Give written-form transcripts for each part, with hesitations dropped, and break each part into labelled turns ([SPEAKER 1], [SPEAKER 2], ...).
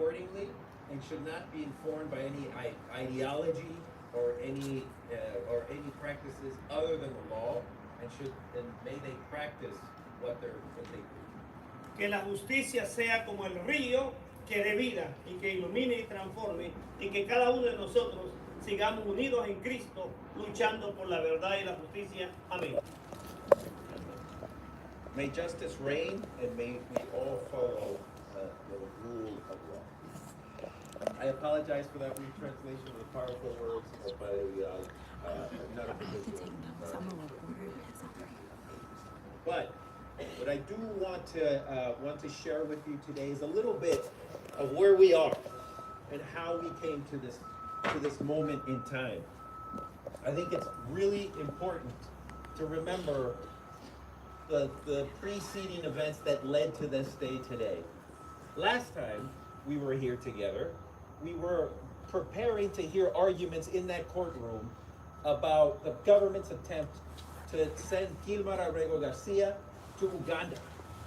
[SPEAKER 1] accordingly and should not be informed by any ideology or any practices other than the law, and may they practice what they preach.
[SPEAKER 2] Que la justicia sea como el río que dé vida y que ilumine y transforme, y que cada uno de nosotros sigamos unidos en Cristo, luchando por la verdad y la justicia. Amén.
[SPEAKER 1] May justice reign, and may we all follow the rule of law. I apologize for that retranslation of the powerful words by none of But what I do want to share with you today is a little bit of where we are and how we came to this moment in time. I think it's really important to remember the preceding events that led to this day today. Last time we were here together, we were preparing to hear arguments in that courtroom about the government's attempt to send Kilmar Garcia to Uganda.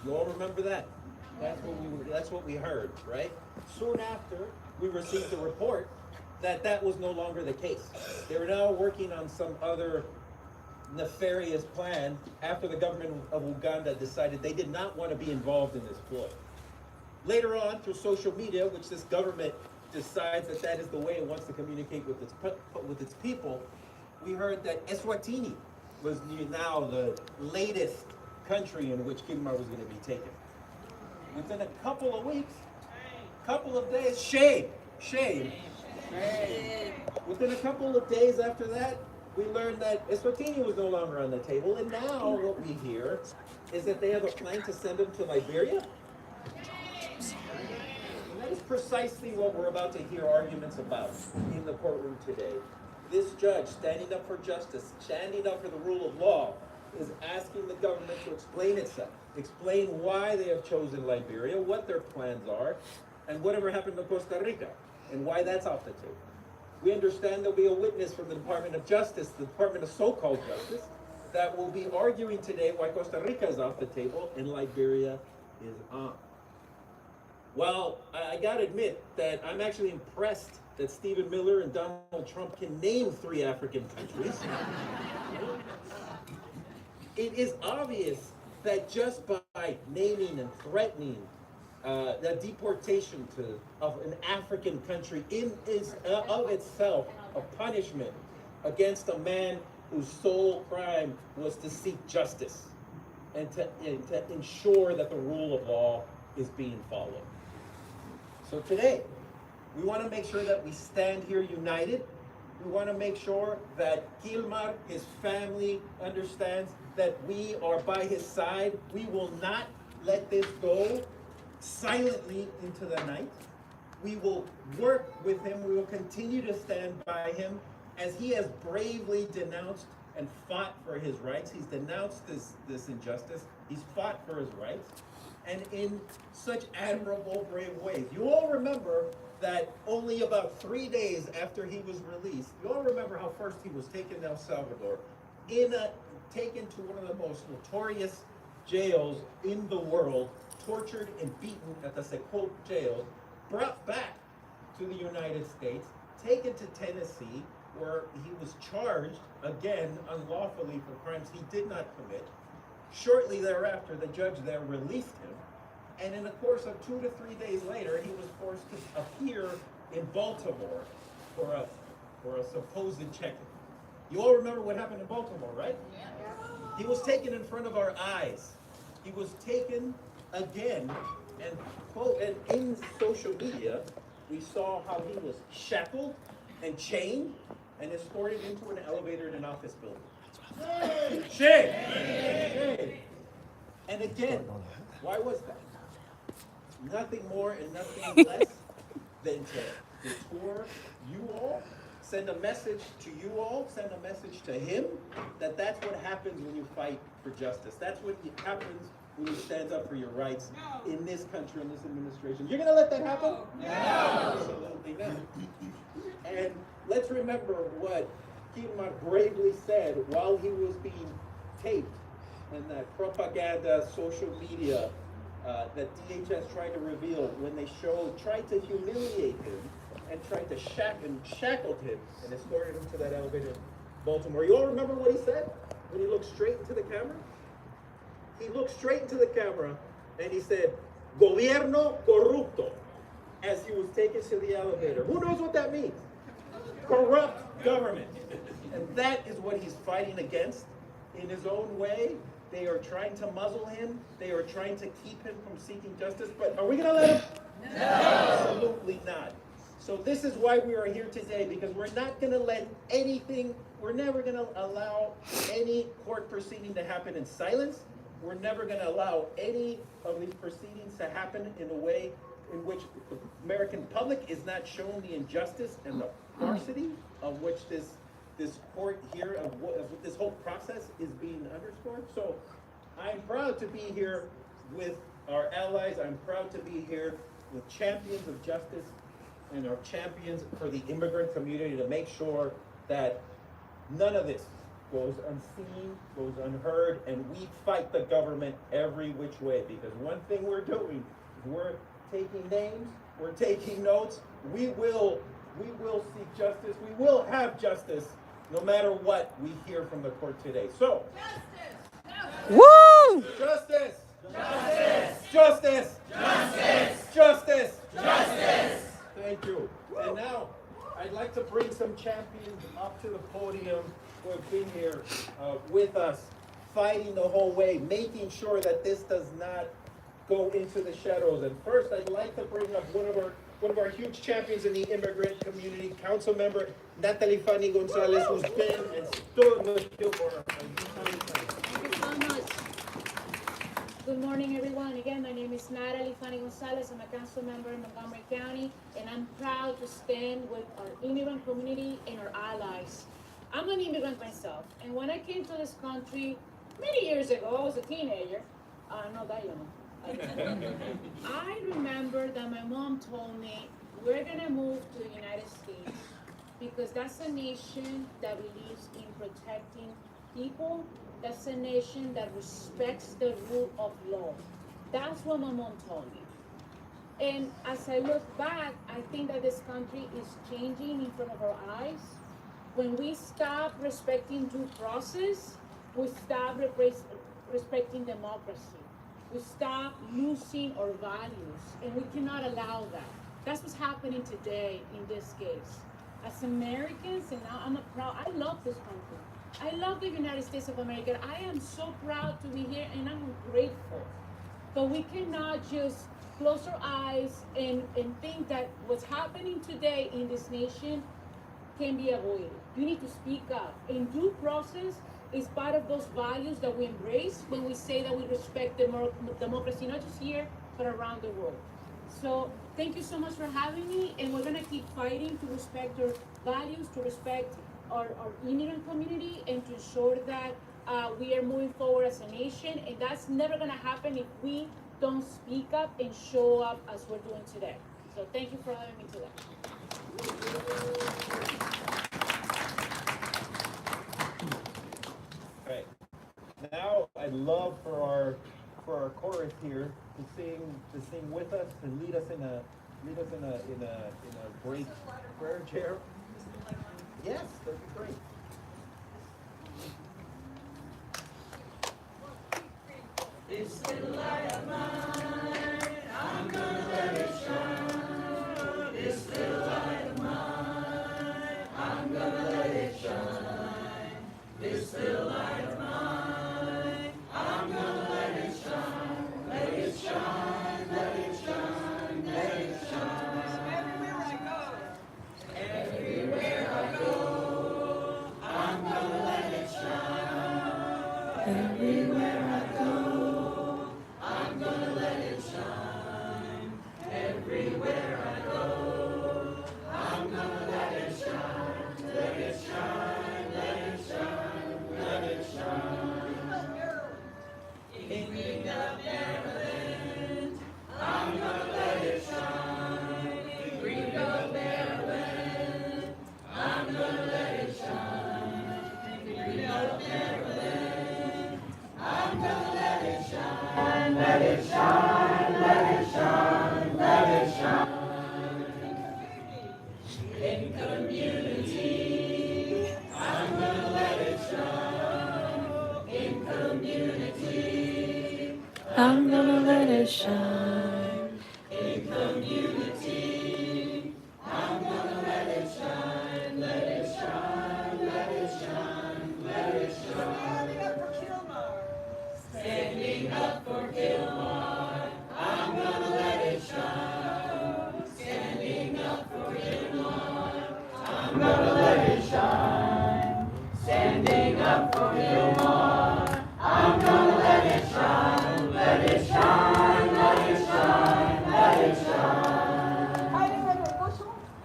[SPEAKER 1] You all remember that? That's what we heard, right? Soon after, we received a report that was no longer the case. They were now working on some other nefarious plan after the government of Uganda decided they did not want to be involved in this ploy. Later on, through social media, which this government decides that is the way it wants to communicate with its people, we heard that Eswatini was now the latest country in which Kilmar was going to be taken. Within a couple of weeks, couple of days, shame. Within a couple of days after that, we learned that Eswatini was no longer on the table, and now what we hear is that they have a plan to send him to Liberia. And that is precisely what we're about to hear arguments about in the courtroom today. This judge, standing up for justice, standing up for the rule of law, is asking the government to explain itself, explain why they have chosen Liberia, what their plans are, and whatever happened to Costa Rica, and why that's off the table. We understand there'll be a witness from the Department of Justice, the Department of so-called Justice, that will be arguing today why Costa Rica is off the table and Liberia is on. Well, I gotta admit that I'm actually impressed that Stephen Miller and Donald Trump can name 3 African countries. It is obvious that just by naming and threatening the deportation of an African country is of itself a punishment against a man whose sole crime was to seek justice and to ensure that the rule of law is being followed. So today, we want to make sure that we stand here united. We want to make sure that Kilmar, his family, understands that we are by his side. We will not let this go silently into the night. We will work with him. We will continue to stand by him as he has bravely denounced and fought for his rights. He's denounced this injustice. He's fought for his rights, and in such admirable, brave ways. You all remember that only about 3 days after he was released, you all remember how first he was taken to El Salvador, taken to one of the most notorious jails in the world, tortured and beaten at the Secot jail, brought back to the United States, taken to Tennessee, where he was charged, again, unlawfully for crimes he did not commit. Shortly thereafter, the judge there released him, and in the course of 2 to 3 days later, he was forced to appear in Baltimore for a supposed check-in. You all remember what happened in Baltimore, right? Yeah. He was taken in front of our eyes. He was taken again, and in social media, we saw how he was shackled and chained and escorted into an elevator in an office building. Shame! And again, why was that? Nothing more and nothing less than to detour you all, send a message to you all, send a message to him, that's what happens when you fight for justice. That's what happens when you stand up for your rights in this country, in this administration. You're going to let that happen? No. Absolutely not. And let's remember what Kilmar bravely said while he was being taped in that propaganda social media that DHS tried to reveal when they tried to humiliate him and tried to shackled him and escorted him to that elevator in Baltimore. You all remember what he said when he looked straight into the camera? He looked straight into the camera and he said, "Gobierno corrupto," as he was taken to the elevator. Who knows what that means? Corrupt government. And that is what he's fighting against in his own way. They are trying to muzzle him. They are trying to keep him from seeking justice. But are we going to let him? No. Absolutely not. So this is why we are here today, because we're not going to let anything, we're never going to allow any court proceeding to happen in silence. We're never going to allow any of these proceedings to happen in a way in which the American public is not shown the injustice and the farcity of which this court here, of this whole process is being underscored. So I'm proud to be here with our allies. I'm proud to be here with champions of justice and our champions for the immigrant community to make sure that none of this goes unseen, goes unheard, and we fight the government every which way. Because one thing we're doing is we're taking names, we're taking notes. We will seek justice. We will have justice no matter what we hear from the court today. So,
[SPEAKER 3] Woo!
[SPEAKER 1] Justice! Justice! Justice! Justice! Justice! Justice! Thank you. And now, I'd like to bring some champions up to the podium who have been here with us, fighting the whole way, making sure that this does not go into the shadows. And first, I'd like to bring up one of our huge champions in the immigrant community, Council Member Natalie Fanny Gonzalez, who's been and stood with Kilmar.
[SPEAKER 4] Thank you so much. Good morning, everyone. Again, my name is Natalie Fanny Gonzalez. I'm a council member in Montgomery County, and I'm proud to stand with our immigrant community and our allies. I'm an immigrant myself, and when I came to this country many years ago, I was a teenager. Not that young. I remember that my mom told me, we're gonna move to the United States because that's a nation that believes in protecting people. That's a nation that respects the rule of law. That's what my mom told me. And as I look back, I think that this country is changing in front of our eyes. When we stop respecting due process, we stop respecting democracy. We stop losing our values, and we cannot allow that. That's what's happening today in this case. As Americans, and now I love this country. I love the United States of America. I am so proud to be here, and I'm grateful. But we cannot just close our eyes and think that what's happening today in this nation can be avoided. You need to speak up. And due process is part of those values that we embrace when we say that we respect democracy, not just here, but around the world. So thank you so much for having me, and we're gonna keep fighting to respect our values, to respect our immigrant community, and to ensure that we are moving forward as a nation. And that's never gonna happen if we don't speak up and show up as we're doing today. So thank you for having me today.
[SPEAKER 1] Right. Now I'd love for our chorus here to sing with us and lead us in a great prayer chair. Yes, that'd be great.
[SPEAKER 5] This little light of mine, I'm gonna let it shine. This little light of mine, I'm gonna let it shine. This little light of mine, I'm gonna let it shine. Let it shine, let it shine, let it shine. Everywhere I go, I'm gonna let it shine. Everywhere I go, I'm gonna let it shine.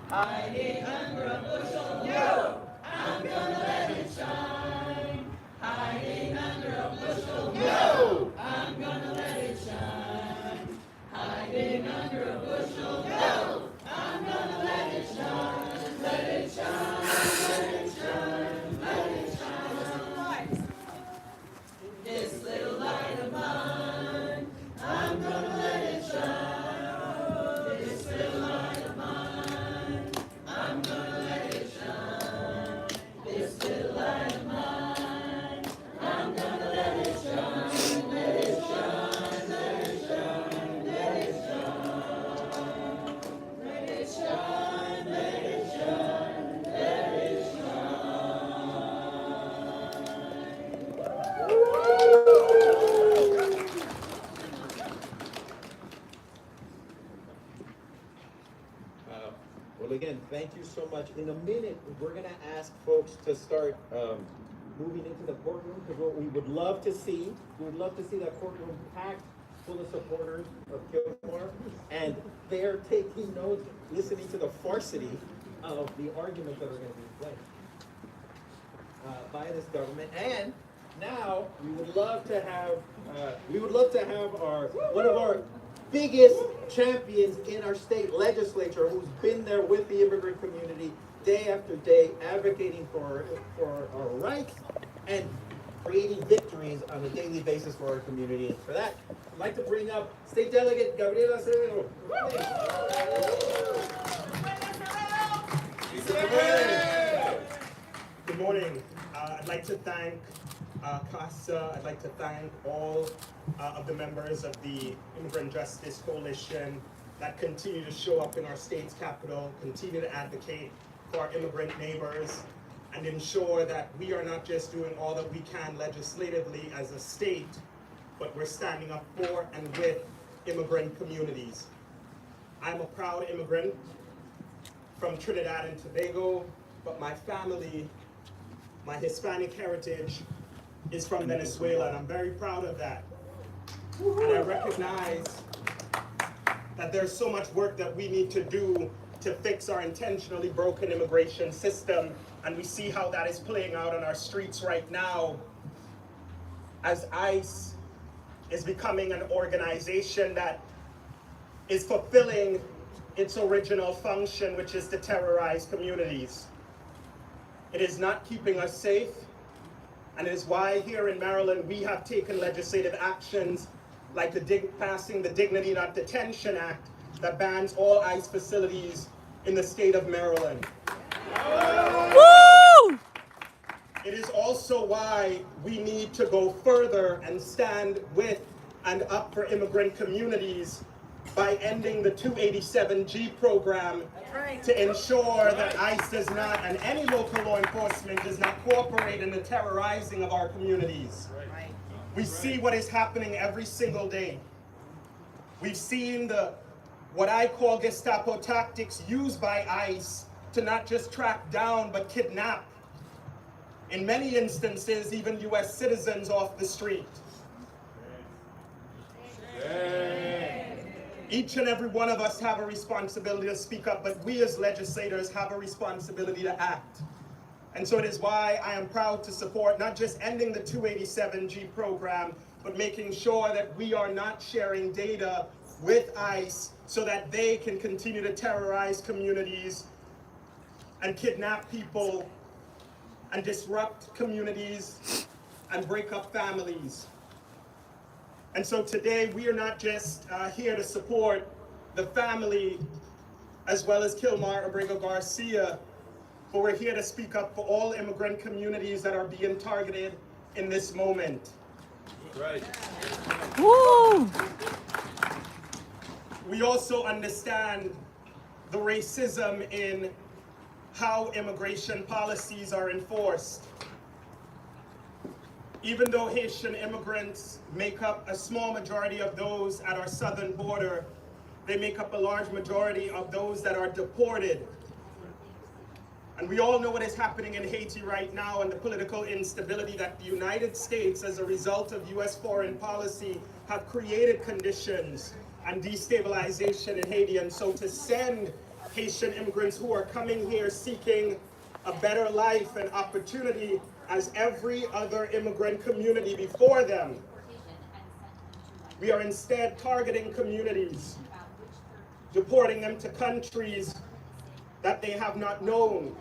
[SPEAKER 5] hiding under a bushel. No, I'm gonna let it shine. Hiding under a bushel. No, I'm gonna let it shine. Hiding under a bushel. No, I'm gonna let it shine. Let it shine. Let it shine. Let it shine. This little light of mine, I'm gonna let it shine. This little light of mine, I'm gonna let it shine. This little light of mine, I'm gonna let it shine. Let it shine, let it shine, let it shine. Let it shine, let it shine, let it
[SPEAKER 1] Well, again, thank you so much. In a minute, we're going to ask folks to start moving into the courtroom, because what we would love to see, that courtroom packed full of supporters of Kilmar, and they're taking notes, listening to the farcity of the arguments that are going to be played by this government. And now we would love to have our one of our biggest champions in our state legislature, who's been there with the immigrant community day after day, advocating for our rights and creating victories on a daily basis for our community. And for that, I'd like to bring up State Delegate Gabriela Acevedo.
[SPEAKER 3] Good morning. I'd like to thank CASA. I'd like to thank all of the members of the Immigrant Justice Coalition that continue to show up in our state's capital, continue to advocate for our immigrant neighbors, and ensure that we are not just doing all that we can legislatively as a state, but we're standing up for and with immigrant communities. I'm a proud immigrant from Trinidad and Tobago, but my family, my Hispanic heritage, is from Venezuela, and I'm very proud of that. And I recognize that there's so much work that we need to do to fix our intentionally broken immigration system, and we see how that is playing out on our streets right now as ICE is becoming an organization that is fulfilling its original function, which is to terrorize communities. It is not keeping us safe, and it is why here in Maryland we have taken legislative actions like passing the Dignity Not Detention Act that bans all ICE facilities in the state of Maryland. Woo! It is also why we need to go further and stand with and up for immigrant communities by ending the 287G program to ensure that ICE does not, and any local law enforcement does not cooperate in the terrorizing of our communities. We see what is happening every single day. We've seen what I call Gestapo tactics used by ICE to not just track down, but kidnap, in many instances, even US citizens off the street. Each and every one of us have a responsibility to speak up, but we as legislators have a responsibility to act. And so it is why I am proud to support not just ending the 287G program, but making sure that we are not sharing data with ICE so that they can continue to terrorize communities and kidnap people and disrupt communities and break up families. And so today we are not just here to support the family as well as Kilmar Abrego Garcia, but we're here to speak up for all immigrant communities that are being targeted in this moment.
[SPEAKER 1] Right.
[SPEAKER 3] Woo! We also understand the racism in how immigration policies are enforced. Even though Haitian immigrants make up a small majority of those at our southern border, they make up a large majority of those that are deported. And we all know what is happening in Haiti right now and the political instability that the United States, as a result of US foreign policy, have created conditions and destabilization in Haiti. And so to send Haitian immigrants who are coming here seeking a better life and opportunity as every other immigrant community before them. We are instead targeting communities, deporting them to countries that they have not known.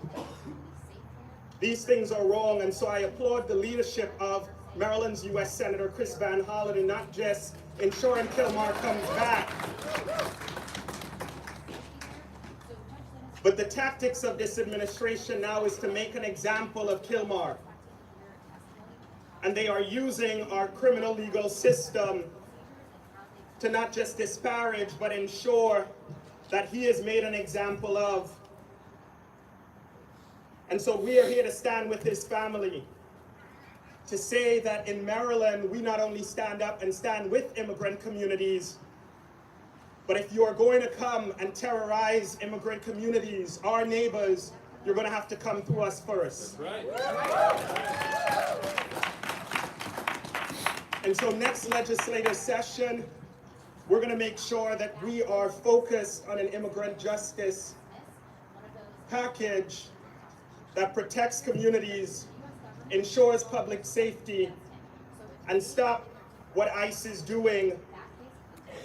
[SPEAKER 3] These things are wrong, and so I applaud the leadership of Maryland's U.S. Senator Chris Van Hollen in not just ensuring Kilmar comes back, but the tactics of this administration now is to make an example of Kilmar. And they are using our criminal legal system to not just disparage, but ensure that he is made an example of. And so we are here to stand with his family, to say that in Maryland, we not only stand up and stand with immigrant communities, but if you are going to come and terrorize immigrant communities, our neighbors, you're going to have to come through us first.
[SPEAKER 1] That's right.
[SPEAKER 3] And so next legislative session, we're going to make sure that we are focused on an immigrant justice package that protects communities, ensures public safety, and stop what ICE is doing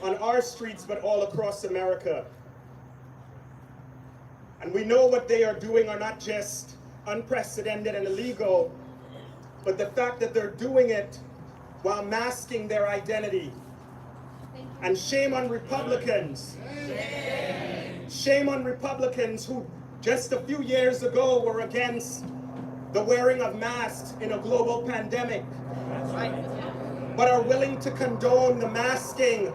[SPEAKER 3] on our streets, but all across America. And we know what they are doing are not just unprecedented and illegal, but the fact that they're doing it while masking their identity. And shame on Republicans. Shame on Republicans who just a few years ago were against the wearing of masks in a global pandemic, but are willing to condone the masking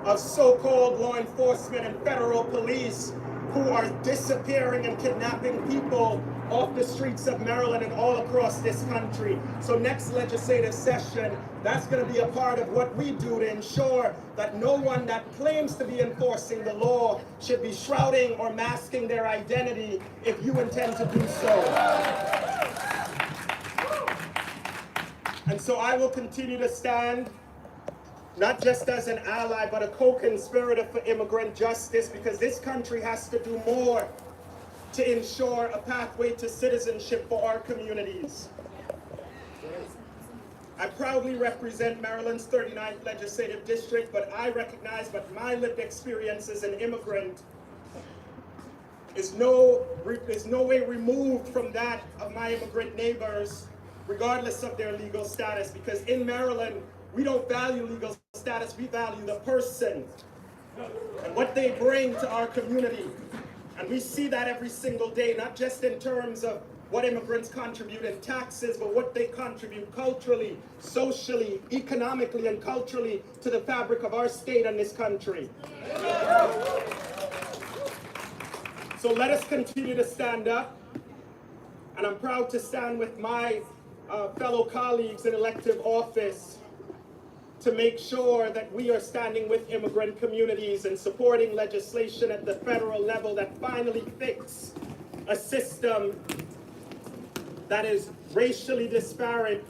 [SPEAKER 3] of so-called law enforcement and federal police who are disappearing and kidnapping people off the streets of Maryland and all across this country. So next legislative session, that's going to be a part of what we do to ensure that no one that claims to be enforcing the law should be shrouding or masking their identity if you intend to do so. And so I will continue to stand, not just as an ally, but a co-conspirator for immigrant justice, because this country has to do more to ensure a pathway to citizenship for our communities. I proudly represent Maryland's 39th legislative district, but I recognize that my lived experience as an immigrant is no way removed from that of my immigrant neighbors, regardless of their legal status, because in Maryland, we don't value legal status, we value the person and what they bring to our community. And we see that every single day, not just in terms of what immigrants contribute in taxes, but what they contribute culturally, socially, economically, and culturally to the fabric of our state and this country. So let us continue to stand up. And I'm proud to stand with my fellow colleagues in elective office to make sure that we are standing with immigrant communities and supporting legislation at the federal level that finally fix a system that is racially disparate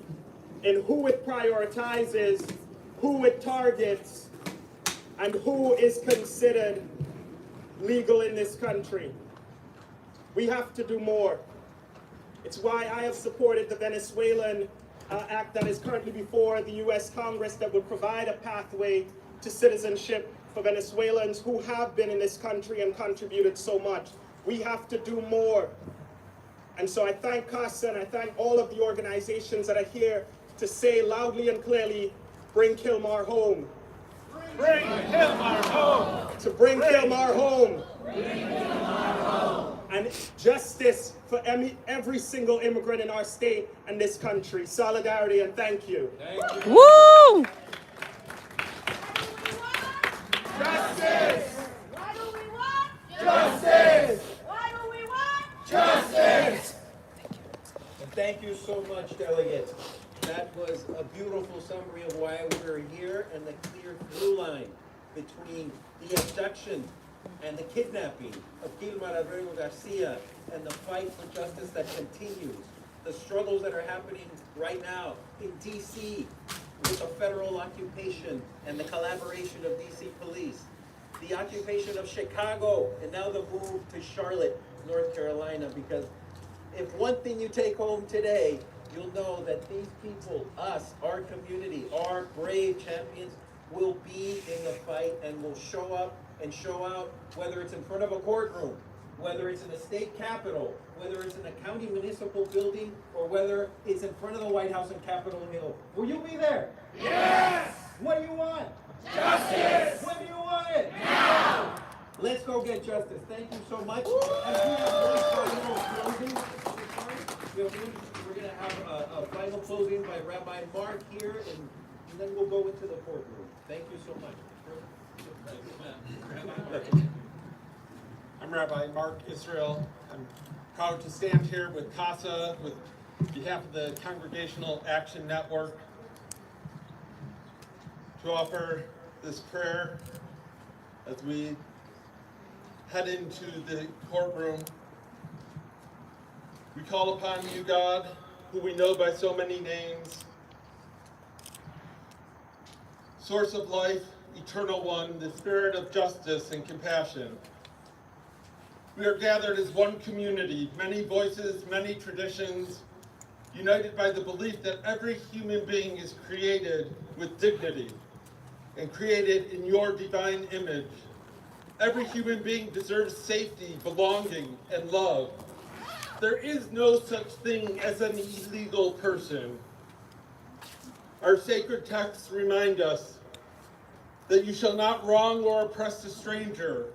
[SPEAKER 3] in who it prioritizes, who it targets, and who is considered legal in this country. We have to do more. It's why I have supported the Venezuelan act that is currently before the U.S. Congress that would provide a pathway to citizenship for Venezuelans who have been in this country and contributed so much. We have to do more. And so I thank CASA and I thank all of the organizations that are here to say loudly and clearly, bring Kilmar home.
[SPEAKER 2] Bring Kilmar home.
[SPEAKER 3] To bring Kilmar home.
[SPEAKER 5] Bring Kilmar home.
[SPEAKER 3] And justice for every single immigrant in our state and this country. Solidarity and thank you.
[SPEAKER 1] Thank you.
[SPEAKER 6] Woo!
[SPEAKER 3] Justice!
[SPEAKER 5] Why do we want
[SPEAKER 3] Justice!
[SPEAKER 5] Why do we want
[SPEAKER 3] Justice!
[SPEAKER 1] And thank you so much, delegates. That was a beautiful summary of why we're here and the clear through line between the abduction and the kidnapping of Kilmar Garcia and the fight for justice that continues. The struggles that are happening right now in D.C. with the federal occupation and the collaboration of D.C. police. the occupation of Chicago, and now the move to Charlotte, North Carolina, because if one thing you take home today, you'll know that these people, us, our community, our brave champions, will be in the fight and will show up and show out, whether it's in front of a courtroom, whether it's in a state capitol, whether it's in a county municipal building, or whether it's in front of the White House and Capitol Hill. Will you be there?
[SPEAKER 5] Yes!
[SPEAKER 1] What do you want?
[SPEAKER 5] Justice!
[SPEAKER 1] When do you want it?
[SPEAKER 5] Now!
[SPEAKER 1] Let's go get justice. Thank you so much. And we have one final closing. We're going to have a final closing by Rabbi Mark here, and then we'll go into the courtroom. Thank you so much.
[SPEAKER 6] I'm Rabbi Mark Israel. I'm proud to stand here with CASA, with behalf of the Congregational Action Network, to offer this prayer as we head into the courtroom. We call upon you, God, who we know by so many names, source of life, eternal one, the spirit of justice and compassion. We are gathered as one community, many voices, many traditions, united by the belief that every human being is created with dignity and created in your divine image. Every human being deserves safety, belonging, and love. There is no such thing as an illegal person. Our sacred texts remind us that you shall not wrong or oppress a stranger,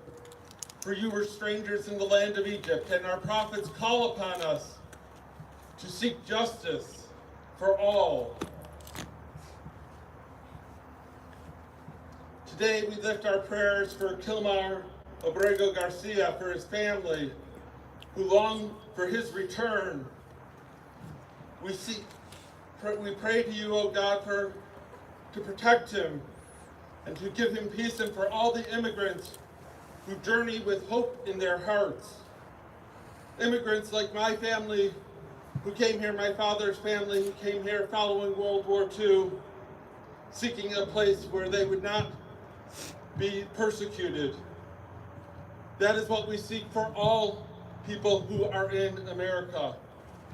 [SPEAKER 6] for you were strangers in the land of Egypt, and our prophets call upon us to seek justice for all. Today we lift our prayers for Kilmar Garcia, for his family, who long for his return. We pray to you, O God, to protect him and to give him peace, and for all the immigrants who journey with hope in their hearts. Immigrants like my family who came here, my father's family who came here following World War II, seeking a place where they would not be persecuted. That is what we seek for all people who are in America.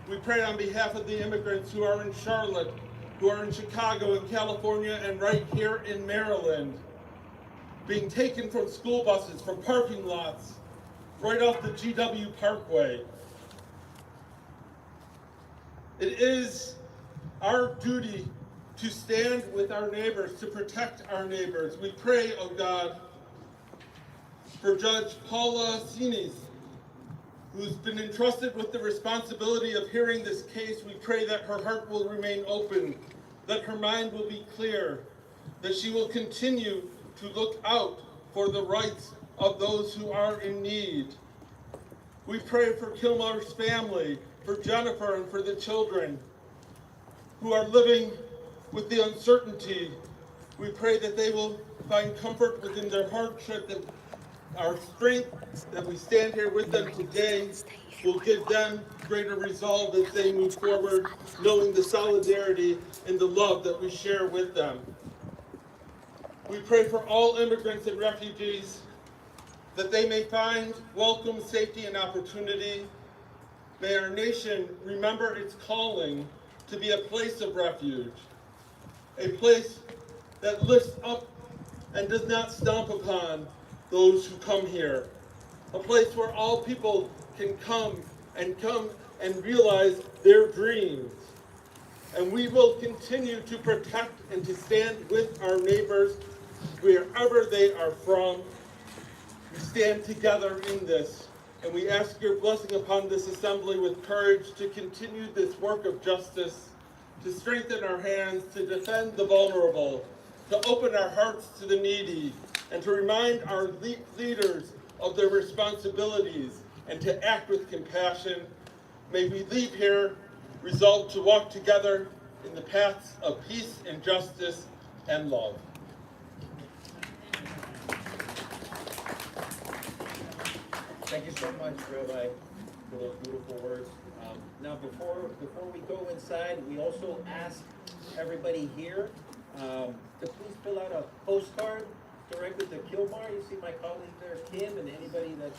[SPEAKER 6] We pray on behalf of the immigrants who are in Charlotte, who are in Chicago and California, and right here in Maryland, being taken from school buses, from parking lots, right off the GW Parkway. It is our duty to stand with our neighbors, to protect our neighbors. We pray, oh God, for Judge Paula Sinis, who's been entrusted with the responsibility of hearing this case. We pray that her heart will remain open, that her mind will be clear, that she will continue to look out for the rights of those who are in need. We pray for Kilmar's family, for Jennifer, and for the children who are living with the uncertainty. We pray that they will find comfort within their hardship, that our strength that we stand here with them today will give them greater resolve as they move forward, knowing the solidarity and the love that we share with them. We pray for all immigrants and refugees, that they may find welcome, safety, and opportunity. May our nation remember its calling to be a place of refuge, a place that lifts up and does not stomp upon those who come here, a place where all people can come and realize their dreams. And we will continue to protect and to stand with our neighbors wherever they are from. We stand together in this, and we ask your blessing upon this assembly with courage to continue this work of justice, to strengthen our hands, to defend the vulnerable, to open our hearts to the needy, and to remind our leaders of their responsibilities, and to act with compassion. May we leave here resolved to walk together in the paths of peace and justice and love.
[SPEAKER 1] Thank you so much, Rabbi, for those beautiful words. Now, before we go inside, we also ask everybody here to please fill out a postcard directed to Kilmar. You see my colleague there, Kim, and anybody that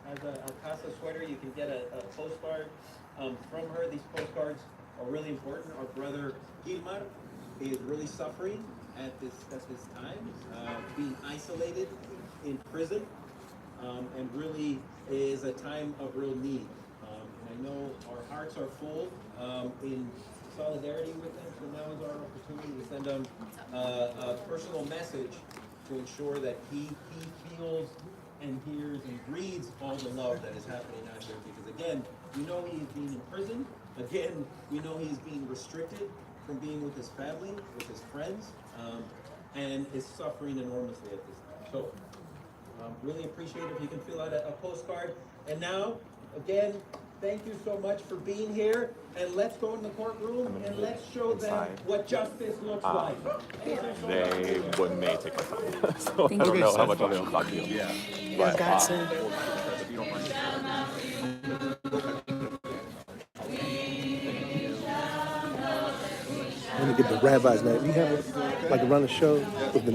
[SPEAKER 1] has a Casa sweater, you can get a postcard from her. These postcards are really important. Our brother Kilmar is really suffering at this time, being isolated in prison, and really is a time of real need. And I know our hearts are full in solidarity with them, so now is our opportunity to send them a personal message to ensure that he feels and hears and breathes all the love that is happening out here. Because again, we know he is being in prison. Again, we know he's being restricted from being with his family, with his friends, and is suffering enormously at this time. So, really appreciate if you can fill out a postcard. And now, again, thank you so much for being here. And let's go in the courtroom and let's show them what justice looks like.
[SPEAKER 7] They may take my time. So I don't know how much I'll talk to you. Yeah. But, if you don't mind.
[SPEAKER 8] I'm gonna get the rabbis, man. We have like a run the show with the